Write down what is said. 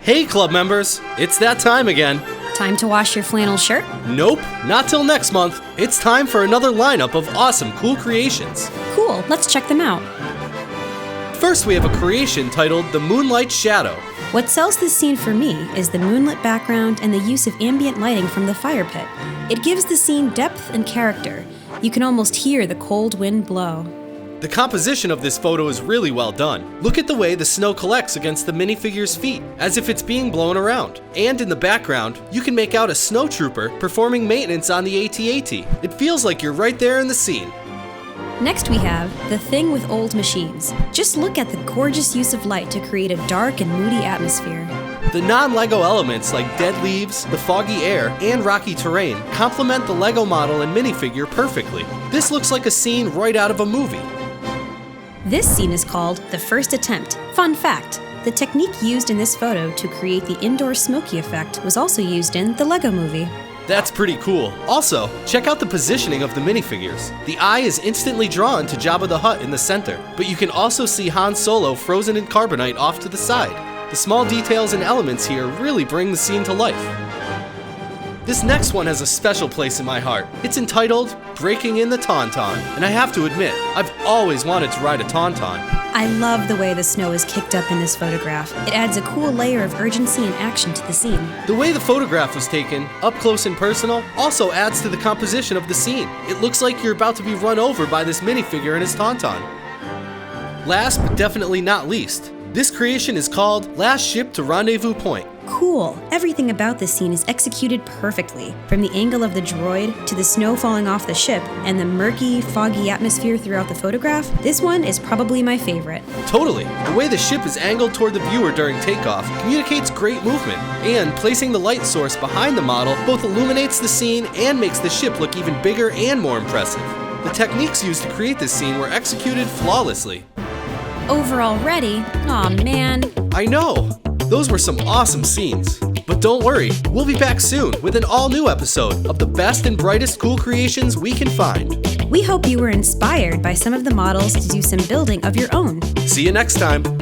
Hey club members, it's that time again. Time to wash your flannel shirt? Nope, not till next month. It's time for another lineup of awesome, cool creations. Cool, let's check them out. First, we have a creation titled The Moonlight Shadow. What sells this scene for me is the moonlit background and the use of ambient lighting from the fire pit. It gives the scene depth and character. You can almost hear the cold wind blow. The composition of this photo is really well done. Look at the way the snow collects against the minifigure's feet, as if it's being blown around. And in the background, you can make out a snow trooper performing maintenance on the AT-AT. It feels like you're right there in the scene. Next we have The Thing with Old Machines. Just look at the gorgeous use of light to create a dark and moody atmosphere. The non-LEGO elements like dead leaves, the foggy air, and rocky terrain complement the LEGO model and minifigure perfectly. This looks like a scene right out of a movie. This scene is called The First Attempt. Fun fact, the technique used in this photo to create the indoor smoky effect was also used in the LEGO movie. That's pretty cool. Also, check out the positioning of the minifigures. The eye is instantly drawn to Jabba the Hutt in the center, but you can also see Han Solo frozen in carbonite off to the side. The small details and elements here really bring the scene to life. This next one has a special place in my heart. It's entitled Breaking in the Tauntaun, and I have to admit, I've always wanted to ride a Tauntaun. I love the way the snow is kicked up in this photograph. It adds a cool layer of urgency and action to the scene. The way the photograph was taken, up close and personal, also adds to the composition of the scene. It looks like you're about to be run over by this minifigure in his Tauntaun. Last but definitely not least, this creation is called Last Ship to Rendezvous Point. Cool. Everything about this scene is executed perfectly. From the angle of the droid, to the snow falling off the ship, and the murky, foggy atmosphere throughout the photograph, this one is probably my favorite. Totally. The way the ship is angled toward the viewer during takeoff communicates great movement, and placing the light source behind the model both illuminates the scene and makes the ship look even bigger and more impressive. The techniques used to create this scene were executed flawlessly. Overall ready? Aw man. I know! Those were some awesome scenes. But don't worry, we'll be back soon with an all-new episode of the best and brightest cool creations we can find. We hope you were inspired by some of the models to do some building of your own. See you next time!